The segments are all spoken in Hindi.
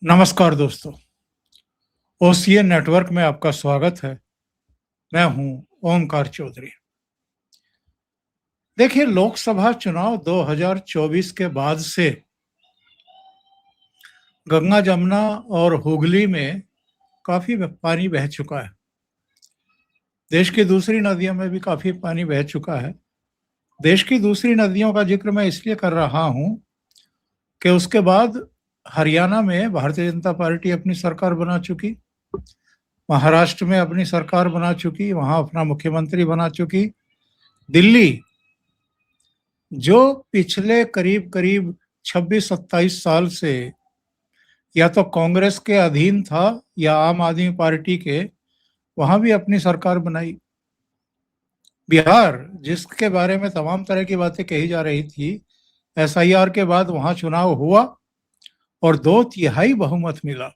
नमस्कार दोस्तों। ओसीएन नेटवर्क में आपका स्वागत है। मैं हूं ओमकार चौधरी। देखिए, लोकसभा चुनाव 2024 के बाद से गंगा जमुना और हुगली में काफी पानी बह चुका है। देश की दूसरी नदियों में भी काफी पानी बह चुका है। देश की दूसरी नदियों का जिक्र मैं इसलिए कर रहा हूं कि उसके बाद हरियाणा में भारतीय जनता पार्टी अपनी सरकार बना चुकी, महाराष्ट्र में अपनी सरकार बना चुकी, वहां अपना मुख्यमंत्री बना चुकी। दिल्ली, जो पिछले करीब करीब 26-27 साल से या तो कांग्रेस के अधीन था या आम आदमी पार्टी के, वहां भी अपनी सरकार बनाई। बिहार, जिसके बारे में तमाम तरह की बातें कही जा रही थी, एसआईआर के बाद वहां चुनाव हुआ और 2/3 बहुमत मिला।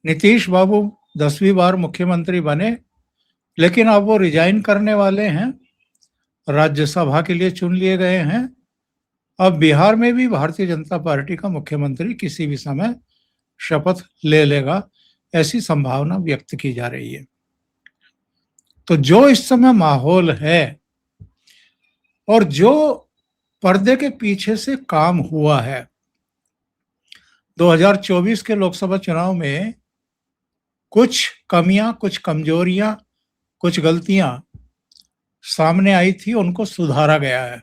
नीतीश बाबू 10वीं बार मुख्यमंत्री बने, लेकिन अब वो रिजाइन करने वाले हैं, राज्यसभा के लिए चुन लिए गए हैं। अब बिहार में भी भारतीय जनता पार्टी का मुख्यमंत्री किसी भी समय शपथ ले लेगा, ऐसी संभावना व्यक्त की जा रही है। तो जो इस समय माहौल है और जो पर्दे के पीछे से काम हुआ है, 2024 के लोकसभा चुनाव में कुछ कमियां, कुछ कमजोरियां, कुछ गलतियां सामने आई थी, उनको सुधारा गया है।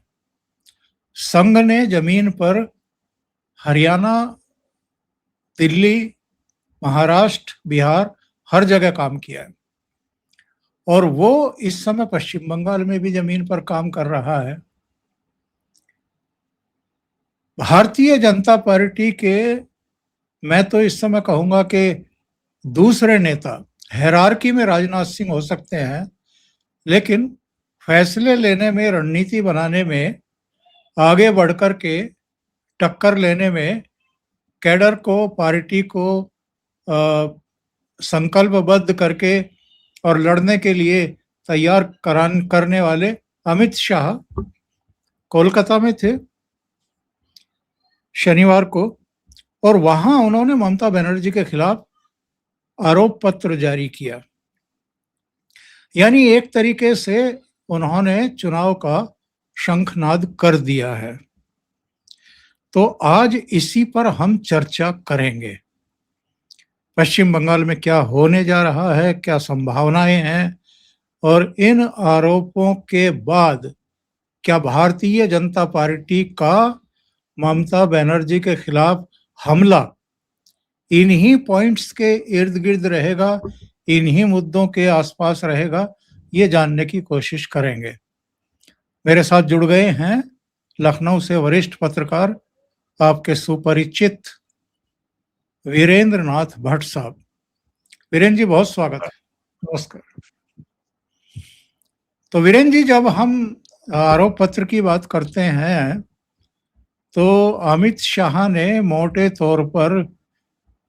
संघ ने जमीन पर हरियाणा, दिल्ली, महाराष्ट्र, बिहार, हर जगह काम किया है और वो इस समय पश्चिम बंगाल में भी जमीन पर काम कर रहा है। भारतीय जनता पार्टी के, मैं तो इस समय कहूंगा कि दूसरे नेता हायरार्की में राजनाथ सिंह हो सकते हैं, लेकिन फैसले लेने में, रणनीति बनाने में, आगे बढ़कर के टक्कर लेने में, कैडर को, पार्टी को संकल्पबद्ध करके और लड़ने के लिए तैयार करने वाले अमित शाह कोलकाता में थे शनिवार को, और वहां उन्होंने ममता बनर्जी के खिलाफ आरोप पत्र जारी किया। यानी एक तरीके से उन्होंने चुनाव का शंखनाद कर दिया है। तो आज इसी पर हम चर्चा करेंगे। पश्चिम बंगाल में क्या होने जा रहा है, क्या संभावनाएं हैं, और इन आरोपों के बाद क्या भारतीय जनता पार्टी का ममता बनर्जी के खिलाफ हमला इन्हीं पॉइंट्स के इर्द गिर्द रहेगा, इन्हीं मुद्दों के आसपास रहेगा, ये जानने की कोशिश करेंगे। मेरे साथ जुड़ गए हैं लखनऊ से वरिष्ठ पत्रकार, आपके सुपरिचित वीरेंद्र नाथ भट्ट साहब। वीरेंद्र जी, बहुत स्वागत है। नमस्कार। तो वीरेंद्र जी, जब हम आरोप पत्र की बात करते हैं तो अमित शाह ने मोटे तौर पर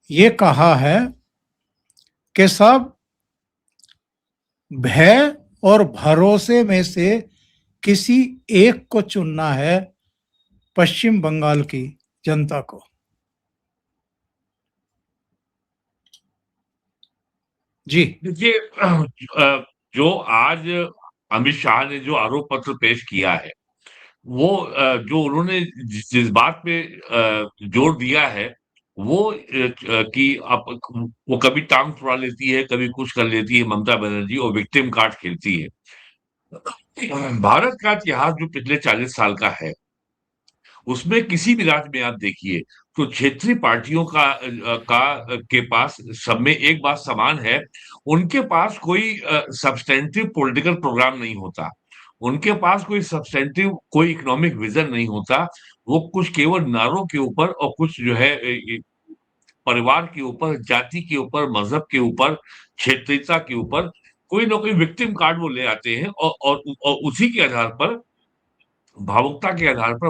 ये कहा है कि साहब, भय और भरोसे में से किसी एक को चुनना है पश्चिम बंगाल की जनता को। जी देखिए, जो आज अमित शाह ने जो आरोप पत्र पेश किया है, वो जो उन्होंने जिस बात पे जोर दिया है, वो कि आप वो कभी टांग तुड़ा लेती है, कभी कुछ कर लेती है ममता बनर्जी, और विक्टिम कार्ड खेलती है। भारत का इतिहास जो पिछले 40 साल का है, उसमें किसी भी राज्य में आप देखिए तो क्षेत्रीय पार्टियों के पास सब में एक बात समान है। उनके पास कोई सब्सटेंटिव पॉलिटिकल प्रोग्राम नहीं होता, उनके पास कोई सब्सटेंटिव, कोई इकोनॉमिक विजन नहीं होता। वो कुछ केवल नारों के ऊपर और कुछ जो है परिवार के ऊपर, जाति के ऊपर, मजहब के ऊपर, क्षेत्रीयता के ऊपर कोई ना कोई विक्टिम कार्ड वो ले आते हैं, और उसी के आधार पर, भावुकता के आधार पर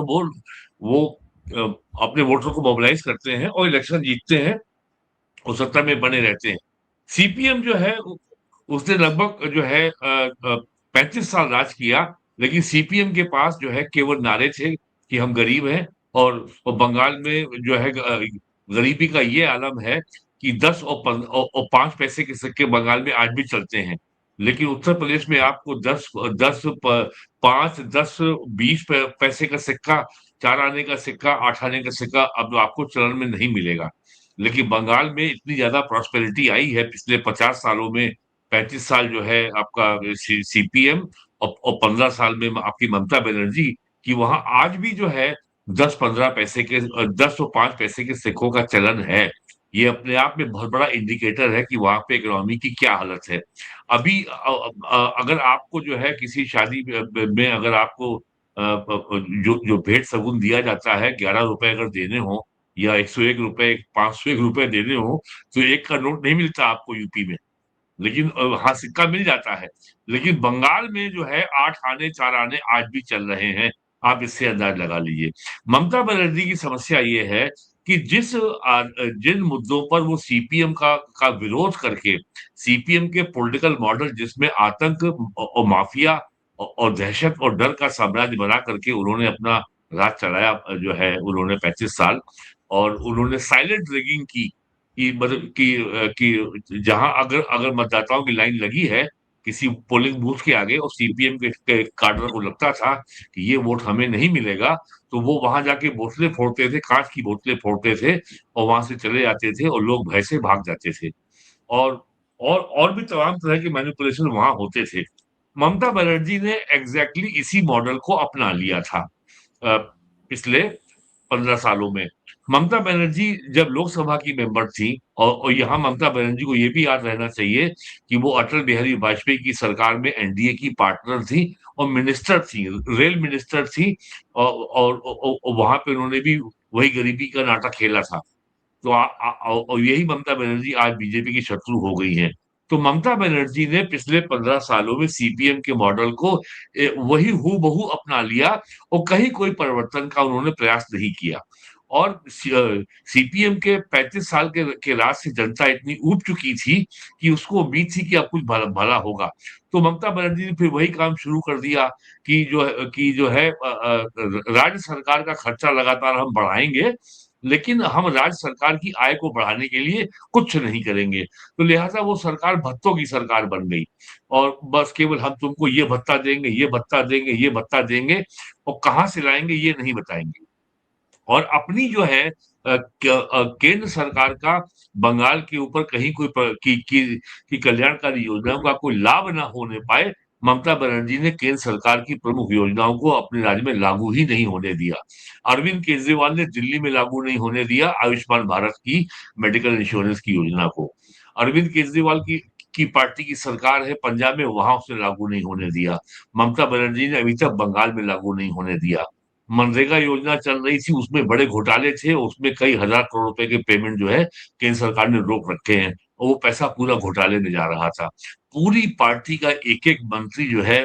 वो अ, अपने वोटर को मोबिलाइज करते हैं और इलेक्शन जीतते हैं और सत्ता में बने रहते हैं। सीपीएम जो है उसने लगभग जो है 35 साल राज किया, लेकिन सीपीएम के पास जो है केवल नारे थे कि हम गरीब हैं, और बंगाल में जो है गरीबी का ये आलम है कि 10 और 5 पैसे के सिक्के बंगाल में आज भी चलते हैं। लेकिन उत्तर प्रदेश में आपको 10 5 10 20 पैसे का सिक्का, 4 आने का सिक्का, 8 आने का सिक्का अब आपको चलन में नहीं मिलेगा। लेकिन बंगाल में इतनी ज्यादा प्रॉस्पेरिटी आई है पिछले 50 सालों में, 35 साल जो है आपका सीपीएम और 15 साल में आपकी ममता बनर्जी, कि वहां आज भी जो है 10-15 पैसे के 10 और 5 पैसे के सिक्कों का चलन है। ये अपने आप में बहुत बड़ा इंडिकेटर है कि वहां पे इकोनॉमी की क्या हालत है। अभी अगर आपको जो है किसी शादी में अगर आपको जो जो भेंट शगुन दिया जाता है, 11 रुपए अगर देने हो या 101 रुपए, 501 रुपए देने हो, तो एक का नोट नहीं मिलता आपको यूपी में। लेकिन हाँ, सिक्का मिल जाता है। लेकिन बंगाल में जो है 8 आने 4 आने आज भी चल रहे हैं। आप इससे अंदाज लगा लीजिए। ममता बनर्जी की समस्या ये है कि जिन मुद्दों पर वो सीपीएम का विरोध करके, सीपीएम के पॉलिटिकल मॉडल जिसमें आतंक और माफिया और दहशत और डर का साम्राज्य बना करके उन्होंने अपना राज चलाया, जो है उन्होंने 35 साल, और उन्होंने साइलेंट रैगिंग की, कि मतलब कि जहां अगर अगर मतदाताओं की लाइन लगी है किसी पोलिंग बूथ के आगे और सीपीएम के कार्डर को लगता था कि ये वोट हमें नहीं मिलेगा, तो वो वहां जाके बोतलें फोड़ते थे, कांच की बोतलें फोड़ते थे और वहां से चले जाते थे और लोग भय से भाग जाते थे। और और भी तमाम तरह के मैनिपुलेशन वहां होते थे। ममता बनर्जी ने एग्जैक्टली इसी मॉडल को अपना लिया था पिछले 15 सालों में। ममता बनर्जी जब लोकसभा की मेंबर थी, और यहाँ ममता बनर्जी को ये भी याद रहना चाहिए कि वो अटल बिहारी वाजपेयी की सरकार में एनडीए की पार्टनर थी और मिनिस्टर थी, रेल मिनिस्टर थी, और वहां पे उन्होंने भी वही गरीबी का नाटक खेला था। तो और यही ममता बनर्जी आज बीजेपी की शत्रु हो गई है। तो ममता बनर्जी ने पिछले 15 सालों में सीपीएम के मॉडल को वही हूबहू अपना लिया और कहीं कोई परिवर्तन का उन्होंने प्रयास नहीं किया। और सीपीएम के 35 साल के राज से जनता इतनी ऊब चुकी थी कि उसको उम्मीद थी कि अब कुछ भला भला होगा। तो ममता बनर्जी ने फिर वही काम शुरू कर दिया कि जो है राज्य सरकार का खर्चा लगातार हम बढ़ाएंगे, लेकिन हम राज्य सरकार की आय को बढ़ाने के लिए कुछ नहीं करेंगे। तो लिहाजा वो सरकार भत्तों की सरकार बन गई, और बस केवल हम तुमको ये भत्ता देंगे, ये भत्ता देंगे, ये भत्ता देंगे, और कहाँ से लाएंगे ये नहीं बताएंगे। और अपनी जो है केंद्र सरकार का बंगाल के ऊपर कहीं कोई की कल्याणकारी योजनाओं का कोई लाभ ना होने पाए, ममता बनर्जी ने केंद्र सरकार की प्रमुख योजनाओं को अपने राज्य में लागू ही नहीं होने दिया। अरविंद केजरीवाल ने दिल्ली में लागू नहीं होने दिया आयुष्मान भारत की मेडिकल इंश्योरेंस की योजना को। अरविंद केजरीवाल की पार्टी की सरकार है पंजाब में, वहां उसने लागू नहीं होने दिया। ममता बनर्जी ने अभी तक बंगाल में लागू नहीं होने दिया। मनरेगा योजना चल रही थी, उसमें बड़े घोटाले थे, उसमें कई हजार करोड़ रुपए के पेमेंट जो है केंद्र सरकार ने रोक रखे हैं, और वो पैसा पूरा घोटाले में जा रहा था। पूरी पार्टी का एक एक मंत्री जो है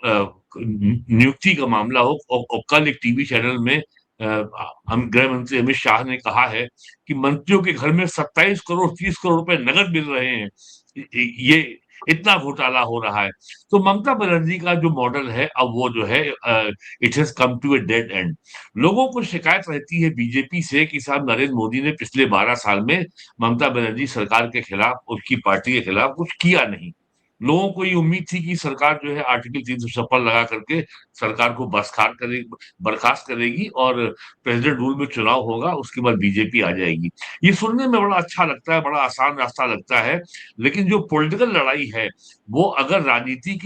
नियुक्ति का मामला हो, और कल एक टीवी चैनल में हम गृह मंत्री अमित शाह ने कहा है कि मंत्रियों के घर में 27 करोड़ 30 करोड़ रुपए नगद मिल रहे हैं। ये इतना घोटाला हो रहा है। तो ममता बनर्जी का जो मॉडल है अब वो जो है it has come to a dead end. लोगों को शिकायत रहती है बीजेपी से कि साहब नरेंद्र मोदी ने पिछले 12 साल में ममता बनर्जी सरकार के खिलाफ, उसकी पार्टी के खिलाफ कुछ किया नहीं। लोगों को ये उम्मीद थी कि सरकार जो है आर्टिकल 356 लगा करके सरकार को बर्खास्त करेगी और प्रेसिडेंट रूल में चुनाव होगा, उसके बाद बीजेपी आ जाएगी। ये सुनने में बड़ा अच्छा लगता है, बड़ा आसान रास्ता लगता है, लेकिन जो पॉलिटिकल लड़ाई है वो अगर राजनीति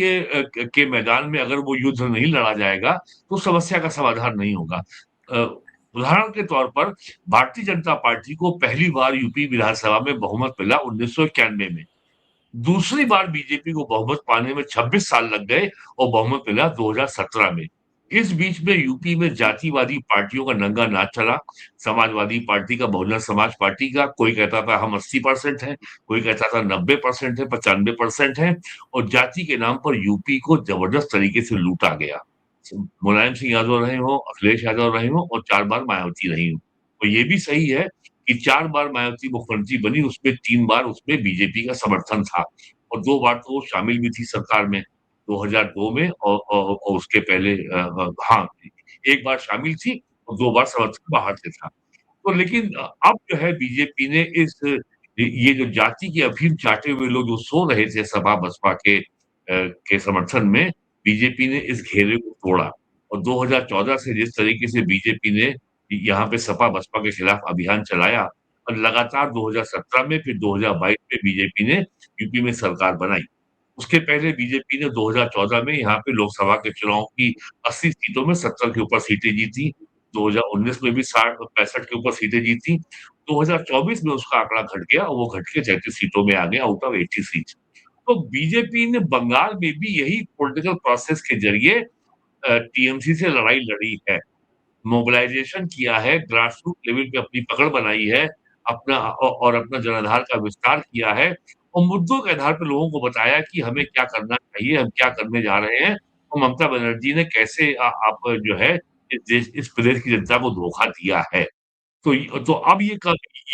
के मैदान में अगर वो युद्ध नहीं लड़ा जाएगा तो समस्या का समाधान नहीं होगा। उदाहरण के तौर पर भारतीय जनता पार्टी को पहली बार यूपी विधानसभा में बहुमत मिला 1991 में। दूसरी बार बीजेपी को बहुमत पाने में 26 साल लग गए और बहुमत मिला 2017 में। इस बीच में यूपी में जातिवादी पार्टियों का नंगा नाच चला। समाजवादी पार्टी का, बहुजन समाज पार्टी का, कोई कहता था हम 80% हैं, कोई कहता था 90% है, 95% है, और जाति के नाम पर यूपी को जबरदस्त तरीके से लूटा गया। मुलायम सिंह यादव रहे हो, अखिलेश यादव रहे हो, और 4 बार मायावती रही हो। तो ये भी सही है कि 4 बार मायावती मुख्यमंत्री बनी, उसमें 3 बार उसमें बीजेपी का समर्थन था, और 2 बार तो वो शामिल भी थी सरकार में, 2002 में, और उसके पहले हाँ, 1 बार शामिल थी और 2 बार समर्थन बाहर से था। तो लेकिन अब जो है बीजेपी ने ये जो जाति की अफीम चाटे हुए लोग जो सो रहे थे सपा बसपा के समर्थन में, बीजेपी ने इस घेरे को तोड़ा और 2014 से जिस तरीके से बीजेपी ने यहाँ पे सपा बसपा के खिलाफ अभियान चलाया और लगातार 2017 में फिर 2022 में बीजेपी ने यूपी में सरकार बनाई। उसके पहले बीजेपी ने 2014 में यहाँ पे लोकसभा के चुनाव की 80 सीटों में 70 के ऊपर सीटें जीती। 2019 में भी 60-65 के ऊपर सीटें जीती। 2024 में उसका आंकड़ा घट गया और वो घट के 33 सीटों में आ गया आउट ऑफ 80 सीट्स। तो बीजेपी ने बंगाल में भी यही पॉलिटिकल प्रोसेस के ज़रिए टीएमसी से लड़ाई लड़ी है। मोबिलाइजेशन किया है, ग्रास रूट लेवल पे अपनी पकड़ बनाई है, अपना और अपना जनाधार का विस्तार किया है और मुद्दों के आधार पे लोगों को बताया कि हमें क्या करना चाहिए, हम क्या करने जा रहे हैं और ममता बनर्जी ने कैसे आप जो है इस प्रदेश की जनता को धोखा दिया है। तो अब ये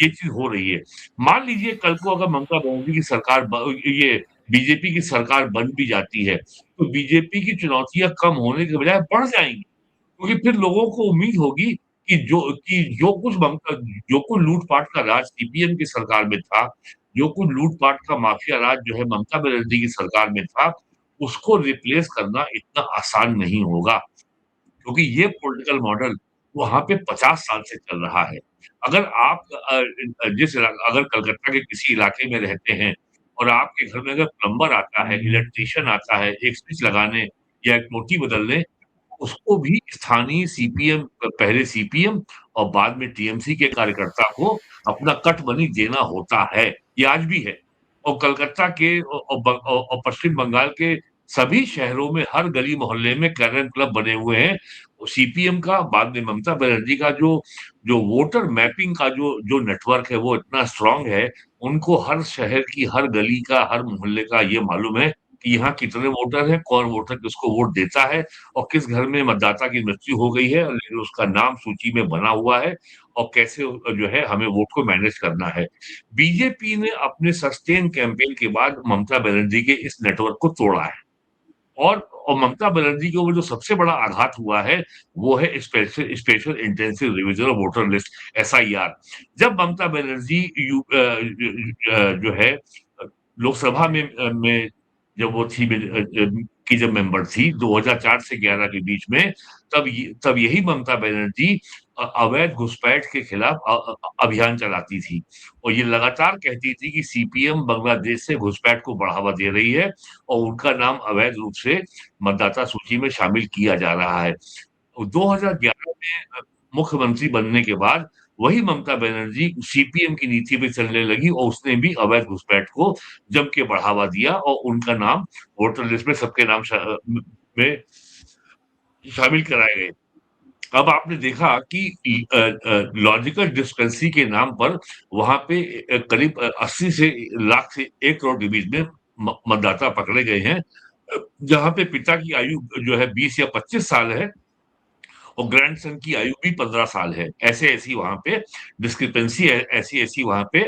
चीज़ हो रही है। मान लीजिए कल को अगर ममता बनर्जी की सरकार ये बीजेपी की सरकार बन भी जाती है, तो बीजेपी की चुनौतियाँ कम होने के बजाय बढ़ जाएँगी। क्योंकि फिर लोगों को उम्मीद होगी कि जो कुछ लूट-पाट का राज सीपीएम की सरकार में था, जो कुछ लूट-पाट का माफिया राज जो है ममता बनर्जी की सरकार में था, उसको रिप्लेस करना इतना आसान नहीं होगा। क्योंकि ये पॉलिटिकल मॉडल वहाँ पे 50 साल से चल रहा है। अगर आप अगर कलकत्ता के किसी इलाके में रहते हैं और आपके घर में अगर प्लम्बर आता है, इलेक्ट्रीशियन आता है, एक स्विच लगाने या एक टोटी बदलने उसको भी स्थानीय सीपीएम पहले सीपीएम और बाद में टीएमसी के कार्यकर्ता को अपना कट मनी देना होता है, ये आज भी है। और कलकत्ता के और पश्चिम बंगाल के सभी शहरों में हर गली मोहल्ले में कैरम क्लब बने हुए हैं। सीपीएम का बाद में ममता बनर्जी का जो वोटर मैपिंग का जो नेटवर्क है वो इतना स्ट्रॉन्ग है, उनको हर शहर की हर गली का, हर मोहल्ले का ये मालूम है कि यहाँ कितने वोटर हैं, कौन वोटर किसको वोट देता है और किस घर में मतदाता की मृत्यु हो गई है, लेकिन उसका नाम सूची में बना हुआ है और कैसे जो है हमें वोट को मैनेज करना है। बीजेपी ने अपने सस्टेन कैंपेन के बाद ममता बनर्जी के इस नेटवर्क को तोड़ा है और ममता बनर्जी के ऊपर जो सबसे बड़ा आघात हुआ है, वो है special intensive revision of voter list SIR. जब ममता बनर्जी जो है लोकसभा में जब वो थी की जब मेंबर थी 2004 से 11 के बीच में तब यही ममता बनर्जी अवैध घुसपैठ के खिलाफ अभियान चलाती थी और ये लगातार कहती थी कि सीपीएम बांग्लादेश से घुसपैठ को बढ़ावा दे रही है और उनका नाम अवैध रूप से मतदाता सूची में शामिल किया जा रहा है। 2011 में मुख्यमंत्री बनने के बाद वही ममता बनर्जी सीपीएम की नीति पे चलने लगी और उसने भी अवैध घुसपैठ को जम के बढ़ावा दिया और उनका नाम वोटर लिस्ट में सबके नाम में शामिल कराए गए। अब आपने देखा कि लॉजिकल डिस्क्रेपेंसी के नाम पर वहाँ पे करीब 80 से लाख से 1 करोड़ के बीच में मतदाता पकड़े गए हैं। जहाँ पे पिता की आयु जो है 20 या 25 साल है और ग्रैंडसन की आयु भी 15 साल है। ऐसी-ऐसी वहाँ पे डिस्क्रिपेंसी ऐसी-ऐसी वहाँ पे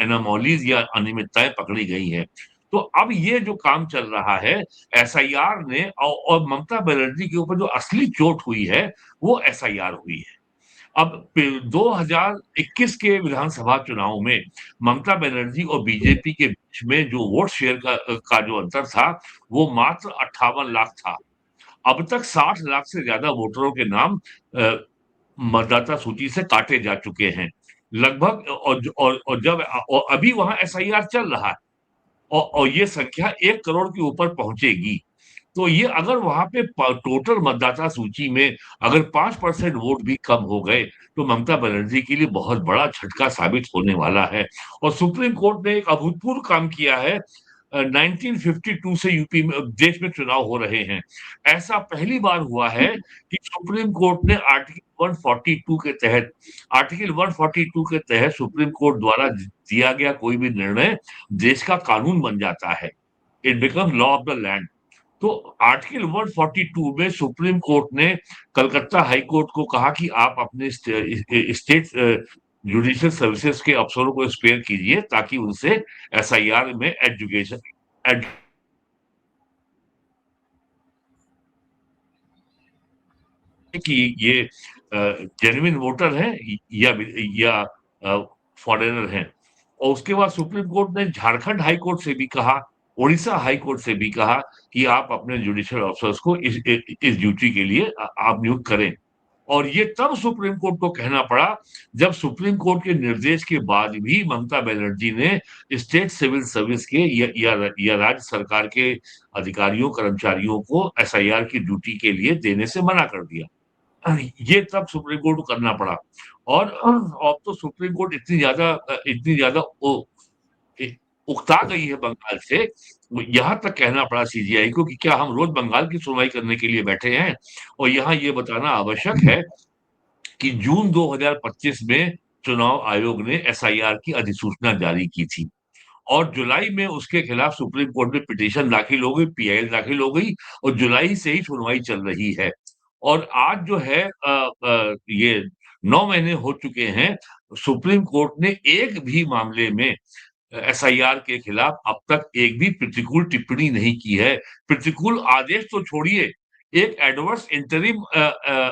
एनोमलीज़ या अनियमितताएँ पकड़ी गई हैं। तो अब ये जो काम चल रहा है, एसआईआर ने और ममता बनर्जी के ऊपर जो असली चोट हुई है, वो एसआईआर हुई है। अब 2021 के विधानसभा चुनाव में ममता बनर्जी और बीजेपी के बीच में जो वोट शेयर का जो अंतर था, वो मात्र 58 लाख था। अब तक 60 लाख से ज़्यादा वोटरों के नाम मतदाता सूची से काटे जा चुके हैं। लगभग और जब और अभी वहाँ एसआईआर चल रहा है और ये संख्या 1 करोड़ के ऊपर पहुँचेगी। तो ये अगर वहाँ पे टोटल मतदाता सूची में अगर 5% वोट भी कम हो गए, तो ममता बनर्जी के लिए बहुत बड़ा झटका साबित होने वाला है और सुप्रीम कोर्ट ने एक अभूतपूर्व काम किया है 1952 से यूपी में देश में चुनाव हो रहे हैं। ऐसा पहली बार हुआ है कि सुप्रीम कोर्ट ने आर्टिकल 142 के तहत सुप्रीम कोर्ट द्वारा दिया गया कोई भी निर्णय देश का कानून बन जाता है। It becomes law of the land. तो आर्टिकल 142 में सुप्रीम कोर्ट ने कलकत्ता हाई कोर्ट को कहा कि आप अपने स्टेट जुडिशियल सर्विसेज के अफसरों को स्पेयर कीजिए ताकि उनसे एसआईआर में एजुकेशन कि ये जेन्युइन वोटर हैं या फॉरेनर हैं। और उसके बाद सुप्रीम कोर्ट ने झारखंड हाई कोर्ट से भी कहा, ओडिशा हाई कोर्ट से भी कहा कि आप अपने जुडिशियल ऑफिसर्स को इस ड्यूटी के लिए आप नियुक्त करें। और ये तब सुप्रीम कोर्ट को कहना पड़ा जब सुप्रीम कोर्ट के निर्देश के बाद भी ममता बनर्जी ने स्टेट सिविल सर्विस के या राज्य सरकार के अधिकारियों कर्मचारियों को एसआईआर की ड्यूटी के लिए देने से मना कर दिया। ये तब सुप्रीम कोर्ट को करना पड़ा। और अब तो सुप्रीम कोर्ट इतनी ज्यादा उकता गई है बंगाल से, यहाँ तक कहना पड़ा सीजीआई को कि क्या हम रोज बंगाल की सुनवाई करने के लिए बैठे हैं। और यहाँ ये बताना आवश्यक है कि जून 2025 में चुनाव आयोग ने एसआईआर की अधिसूचना जारी की थी और जुलाई में उसके खिलाफ सुप्रीम कोर्ट में पिटीशन दाखिल हो गई, पीआईएल दाखिल हो गई और जुलाई से ही सुनवाई चल रही है। और आज जो है ये 9 महीने हो चुके हैं, सुप्रीम कोर्ट ने एक भी मामले में एसआईआर के खिलाफ अब तक एक भी प्रतिकूल टिप्पणी नहीं की है। प्रतिकूल आदेश तो छोड़िए, एक एडवर्स इंटरिम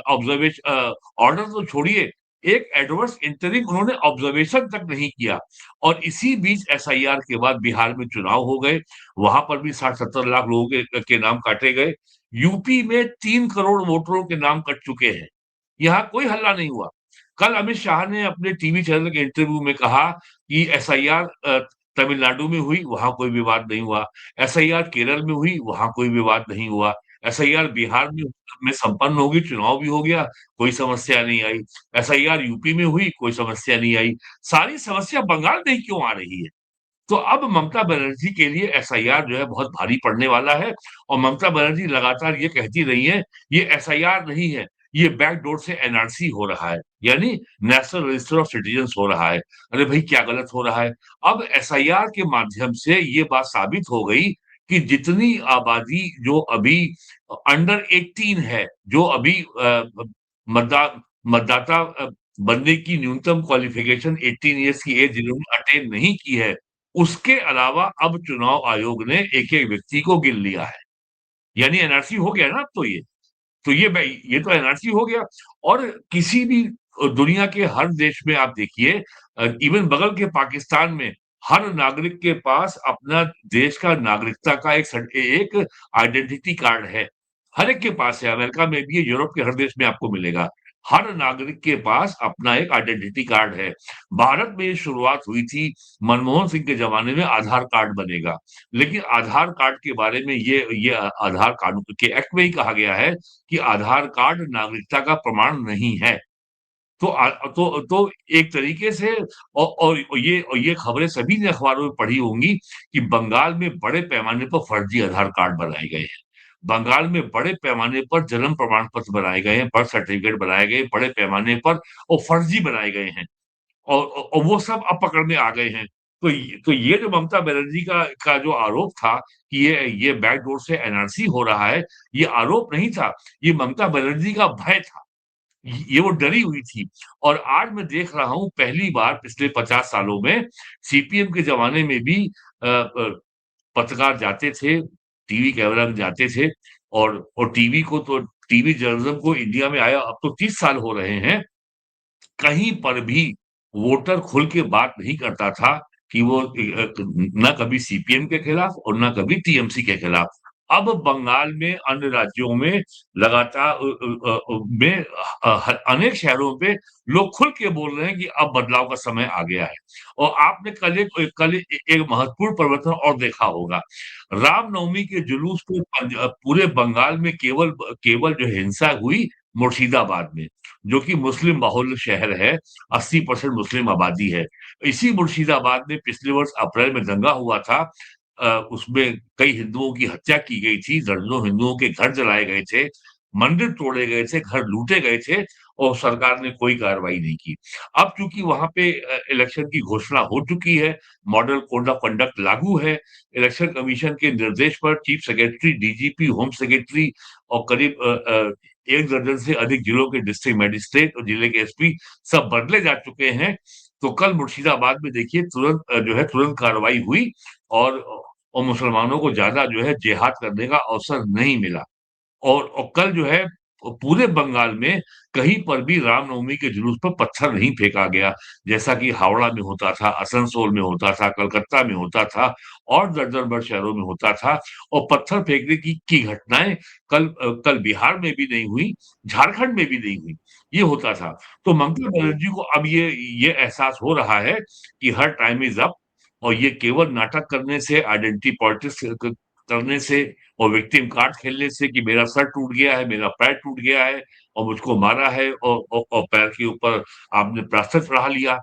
ऑब्जर्वेशन ऑर्डर तो छोड़िए, एक एडवर्स इंटरिम उन्होंने ऑब्जर्वेशन तक नहीं किया। और इसी बीच एसआईआर के बाद बिहार में चुनाव हो गए, वहां पर भी 60-70 लाख लोगों के नाम काटे गए। यूपी में 3 करोड़ वोटरों के नाम कट चुके हैं, यहाँ कोई हल्ला नहीं हुआ। कल अमित शाह ने अपने टीवी चैनल के इंटरव्यू में कहा कि एसआईआर तमिलनाडु में हुई, वहां कोई विवाद नहीं हुआ। एसआईआर केरल में हुई, वहां कोई विवाद नहीं हुआ। एसआईआर बिहार में संपन्न होगी, चुनाव भी हो गया, कोई समस्या नहीं आई। एसआईआर यूपी में हुई, कोई समस्या नहीं आई। सारी समस्या बंगाल में ही क्यों आ रही है? तो अब ममता बनर्जी के लिए एसआईआर जो है बहुत भारी पड़ने वाला है। और ममता बनर्जी लगातार ये कहती रही है, ये एसआईआर नहीं है, ये बैकडोर से एनआरसी हो रहा है, यानी नेशनल रजिस्टर ऑफ सिटीजन्स हो रहा है। अरे भाई, क्या गलत हो रहा है? अब एसआईआर के माध्यम से ये बात साबित हो गई कि जितनी आबादी जो अभी अंडर 18 है, जो अभी मतदा मतदाता बनने की न्यूनतम क्वालिफिकेशन 18 ईयर्स की एज जिन्होंने अटेन नहीं की है, उसके अलावा अब चुनाव आयोग ने एक-एक व्यक्ति को गिन लिया है। यानी एनआरसी हो गया ना अब तो ये। तो ये तो एनआरसी हो गया। और किसी भी दुनिया के हर देश में आप देखिए, इवन बगल के पाकिस्तान में हर नागरिक के पास अपना देश का नागरिकता का एक आइडेंटिटी कार्ड है। हर एक के पास है, अमेरिका में भी है, यूरोप के हर देश में आपको मिलेगा। हर नागरिक के पास अपना एक आइडेंटिटी कार्ड है। भारत में ये शुरुआत हुई थी, मनमोहन सिंह के ज़माने में आधार कार्ड बनेगा। लेकिन आधार कार्ड के बारे में ये आधार कानून के एक्ट में ही कहा गया है कि आधार कार्ड नागरिकता का प्रमाण नहीं है। तो एक तरीके से और ये खबरें सभी ने अखबारों में पढ़ी होंगी कि बंगाल में बड़े पैमाने पर फर्जी आधार कार्ड बनाए गए हैं। बंगाल में बड़े पैमाने पर जन्म प्रमाण पत्र बनाए गए हैं, बर्थ सर्टिफिकेट बनाए गए बड़े पैमाने पर और फर्जी बनाए गए हैं। और वो सब अब पकड़ में आ गए हैं। तो ये जो ममता बनर्जी का जो आरोप था कि ये बैकडोर से एनआरसी हो रहा है, ये आरोप नहीं था, ये ममता बनर्जी का भय था। ये वो डरी हुई थी। और आज मैं देख रहा हूँ पहली बार पिछले 50 सालों में सीपीएम के ज़माने में भी पत्रकार जाते थे, टीवी कैमरा में जाते थे और टीवी जर्नलिज़्म को इंडिया में आया अब तो 30 साल हो रहे हैं। कहीं पर भी वोटर खुल के बात नहीं करता था कि वो ना कभी सीपीएम के खिलाफ और ना कभी टीएमसी के खिलाफ। अब बंगाल में, अन्य राज्यों में लगातार अनेक शहरों पे लोग खुल के बोल रहे हैं कि अब बदलाव का समय आ गया है। और आपने कल एक महत्वपूर्ण परिवर्तन और देखा होगा। रामनवमी के जुलूस पे पूरे बंगाल में केवल जो हिंसा हुई मुर्शिदाबाद में, जो कि मुस्लिम बाहुल्य शहर है, 80% मुस्लिम आबादी है। इसी मुर्शिदाबाद में पिछले वर्ष अप्रैल में दंगा हुआ था। उसमें कई हिंदुओं की हत्या की गई थी, दर्जनों हिंदुओं के घर जलाए गए थे, मंदिर तोड़े गए थे, घर लूटे गए थे और सरकार ने कोई कार्रवाई नहीं की। अब चूँकि वहाँ पे इलेक्शन की घोषणा हो चुकी है, मॉडल कोड ऑफ कंडक्ट लागू है, इलेक्शन कमीशन के निर्देश पर chief secretary, DGP, home secretary और करीब 1 दर्जन से अधिक जिलों के डिस्ट्रिक्ट मजिस्ट्रेट और जिले के एसपी सब बदले जा चुके हैं। तो कल मुर्शिदाबाद में देखिए तुरंत कार्रवाई हुई और मुसलमानों को ज़्यादा जो है जिहाद करने का अवसर नहीं मिला। और कल जो है पूरे बंगाल में कहीं पर भी रामनवमी के जुलूस पर पत्थर नहीं फेंका गया, जैसा कि हावड़ा में होता था, आसनसोल में होता था, कलकत्ता में होता था और दर्जन भर शहरों में होता था। और पत्थर फेंकने की घटनाएँ कल बिहार में भी नहीं हुई, झारखंड में भी नहीं हुई, ये होता था। तो ममता बनर्जी को अब ये एहसास हो रहा है कि हर टाइम इज़ अप और ये केवल नाटक करने से, आइडेंटिटी पॉलिटिक्स क करने से और विक्टिम कार्ड खेलने से कि मेरा सर टूट गया है, मेरा पैर टूट गया है और मुझको मारा है और पैर के ऊपर आपने प्लास्टर चढ़ा लिया।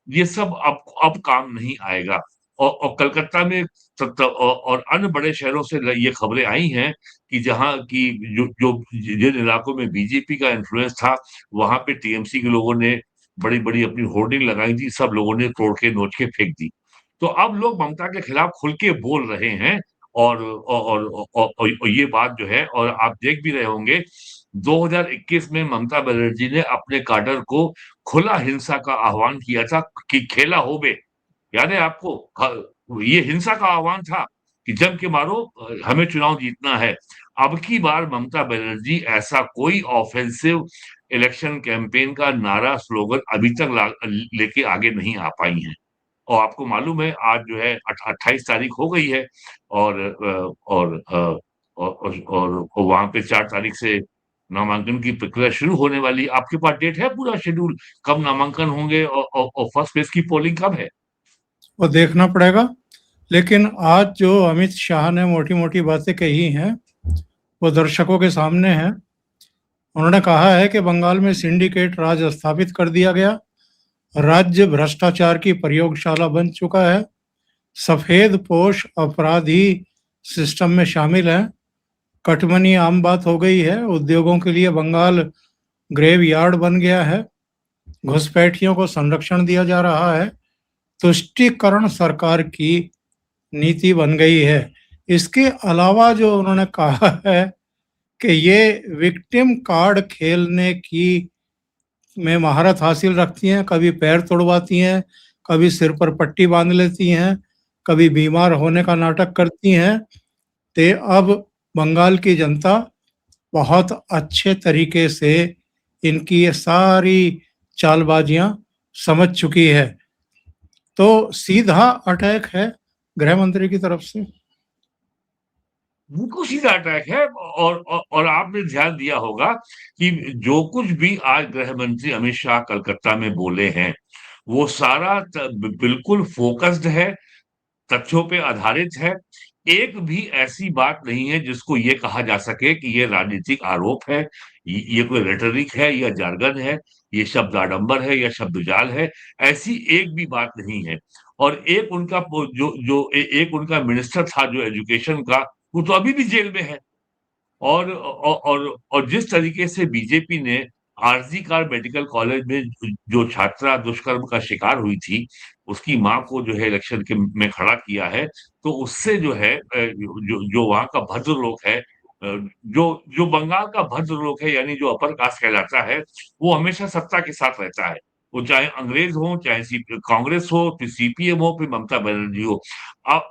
ये सब अब काम नहीं आएगा। और कलकत्ता में और अन्य बड़े शहरों से ये खबरें आई हैं कि जहाँ की जो जो जिन इलाकों में बीजेपी का इन्फ्लुएंस था, वहाँ पे टीएमसी के लोगों ने बड़ी-बड़ी अपनी होर्डिंग लगाई थी, सब लोगों ने तोड़ के नोच के फेंक दी। तो अब लोग ममता के खिलाफ खुल के बोल रहे हैं और ये बात जो है और आप देख भी रहे होंगे 2021 में ममता बनर्जी ने अपने काडर को खुला हिंसा का आह्वान किया था कि खेला होबे। याद है आपको? ये हिंसा का आह्वान था कि जम के मारो हमें चुनाव जीतना है। अब की बार ममता बनर्जी ऐसा कोई ऑफेंसिव इलेक्शन कैंपेन का नारा, स्लोगन अभी तक लेके आगे नहीं आ पाई हैं। और आपको मालूम है आज जो है 28 तारीख हो गई है और वहाँ पे 4 तारीख से नामांकन की प्रक्रिया शुरू होने वाली है। आपके पास डेट है पूरा शेड्यूल कब नामांकन होंगे और फर्स्ट फेज़ की पोलिंग कब है? वो देखना पड़ेगा। लेकिन आज जो अमित शाह ने मोटी-मोटी बातें कही हैं, वो दर्शकों के सामने हैं। उन्होंने कहा है कि बंगाल में सिंडिकेट राज स्थापित कर दिया गया, राज्य भ्रष्टाचार की प्रयोगशाला बन चुका है, सफेद पोश अपराधी सिस्टम में शामिल हैं, कटमनी आम बात हो गई है, उद्योगों के लिए बंगाल ग्रेवयार्ड बन गया है, घुसपैठियों को संरक्षण दिया जा रहा है, तुष्टीकरण सरकार की नीति बन गई है। इसके अलावा जो उन्होंने कहा है कि ये विक्टिम कार्ड खेलने की में महारत हासिल रखती हैं, कभी पैर तोड़वाती हैं, कभी सिर पर पट्टी बांध लेती हैं, कभी बीमार होने का नाटक करती हैं। ते अब बंगाल की जनता बहुत अच्छे तरीके से इनकी ये सारी चालबाजियां समझ चुकी है। तो सीधा अटैक है गृह मंत्री की तरफ से। बिल्कुल सीधा अटैक है और आपने ध्यान दिया होगा कि जो कुछ भी आज गृह मंत्री अमित शाह कलकत्ता में बोले हैं, वो सारा बिल्कुल फोकस्ड है, तथ्यों पे आधारित है। एक भी ऐसी बात नहीं है जिसको ये कहा जा सके कि ये राजनीतिक आरोप है, ये कोई रेटोरिक है या जार्गन है, ये शब्द आडंबर है या शब्दजाल है, ऐसी एक भी बात नहीं है। और एक उनका एक उनका मिनिस्टर था जो एजुकेशन का, वो तो अभी भी जेल में है। और जिस तरीके से बीजेपी ने आरजी कार मेडिकल कॉलेज में जो छात्रा दुष्कर्म का शिकार हुई थी, उसकी माँ को जो है इलेक्शन के में खड़ा किया है, तो उससे जो है जो वहाँ का भद्र लोग है जो बंगाल का भद्र लोग है यानी जो अपर कास्ट कहलाता है, वो हमेशा सत्ता के साथ रहता है। वो चाहे अंग्रेज हो, चाहे कांग्रेस हो, फिर सीपीएम हो, फिर ममता बनर्जी हो।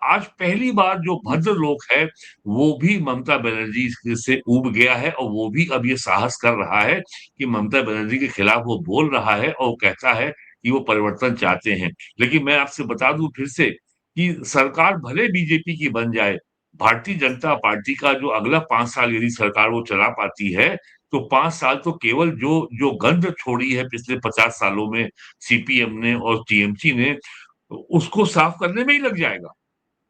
आज पहली बार जो भद्र लोग है वो भी ममता बनर्जी से ऊब गया है और वो भी अब ये साहस कर रहा है कि ममता बनर्जी के खिलाफ वो बोल रहा है और वो कहता है कि वो परिवर्तन चाहते हैं। लेकिन मैं आपसे बता दूं फिर से कि सरकार भले बीजेपी की बन जाए, भारतीय जनता पार्टी का जो अगला 5 साल यदि सरकार वो चला पाती है, तो 5 साल तो केवल जो जो गंध छोड़ी है पिछले 50 सालों में सीपीएम ने और टीएमसी ने, उसको साफ करने में ही लग जाएगा।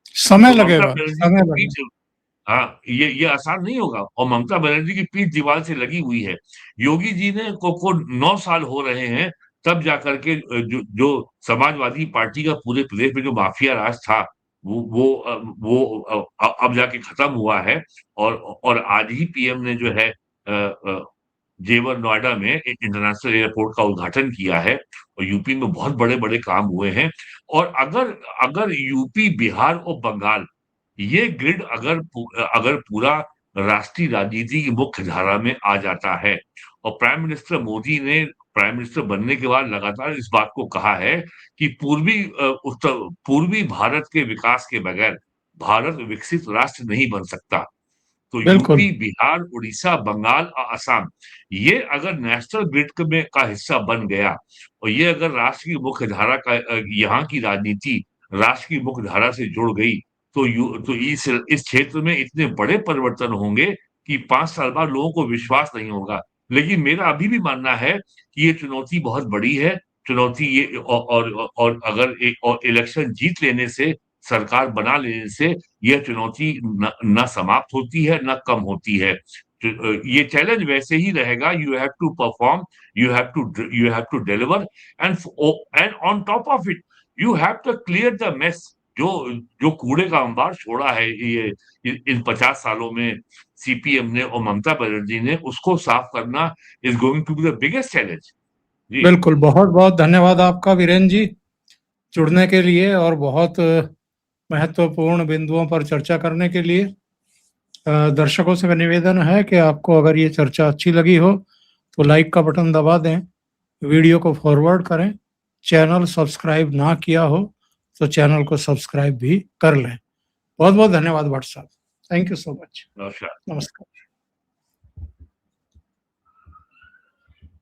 समय तो ममता लगेगा, बनर्जी की समय पीठ लगेगा। हाँ, ये आसान नहीं होगा और ममता बनर्जी की पीठ दीवार से लगी हुई है। योगी जी ने को 9 साल हो रहे हैं, तब जाकर के जो समाजवादी पार्टी का पूरे प्रदेश में जो माफिया राज था, अब जाके खत्म हुआ है और आज ही पीएम ने जो है जेवर नोएडा में एक इंटरनेशनल एयरपोर्ट का उद्घाटन किया है और यूपी में बहुत बड़े-बड़े काम हुए हैं और अगर अगर यूपी, बिहार और बंगाल ये ग्रिड अगर पूरा राष्ट्रीय राजनीति की मुख्य धारा में आ जाता है और प्राइम मिनिस्टर मोदी ने प्राइम मिनिस्टर बनने के बाद लगातार इस बात को कहा है कि पूर्वी भारत के विकास के बगैर भारत विकसित राष्ट्र नहीं बन सकता। तो बिल्कुल। यूपी, बिहार, उड़ीसा, बंगाल और असम, ये अगर नेशनल ग्रिड का हिस्सा बन गया और ये अगर राष्ट्र की मुख्य धारा का यहाँ की राजनीति राष्ट्र की मुख्य धारा से जुड़ गई, तो इस क्षेत्र में इतने बड़े परिवर्तन होंगे कि 5 साल बाद लोगों को विश्वास नहीं होगा। लेकिन मेरा अभी भी मानना है कि ये चुनौती बहुत बड़ी है, चुनौती ये और अगर एक और इलेक्शन जीत लेने से, सरकार बना लेने से यह चुनौती न समाप्त होती है, न कम होती है। ये चैलेंज वैसे ही रहेगा, you have to perform, you have to deliver and on top of it, you have to clear the mess. जो जो कूड़े का अंबार छोड़ा है ये इन 50 सालों में सीपीएम ने और ममता बनर्जी ने, उसको साफ करना is going to be the biggest challenge. जी। बिल्कुल, बहुत-बहुत धन्यवाद आपका वीरेन जी, जुड़ने के लिए और बहुत महत्वपूर्ण बिंदुओं पर चर्चा करने के लिए। दर्शकों से निवेदन है कि आपको अगर ये चर्चा अच्छी लगी हो तो लाइक का बटन दबा दें, वीडियो को फॉरवर्ड करें, चैनल सब्सक्राइब ना किया हो तो चैनल को सब्सक्राइब भी कर लें। बहुत-बहुत धन्यवाद भट्ट साहब। Thank you so much. नमस्कार। नमस्कार।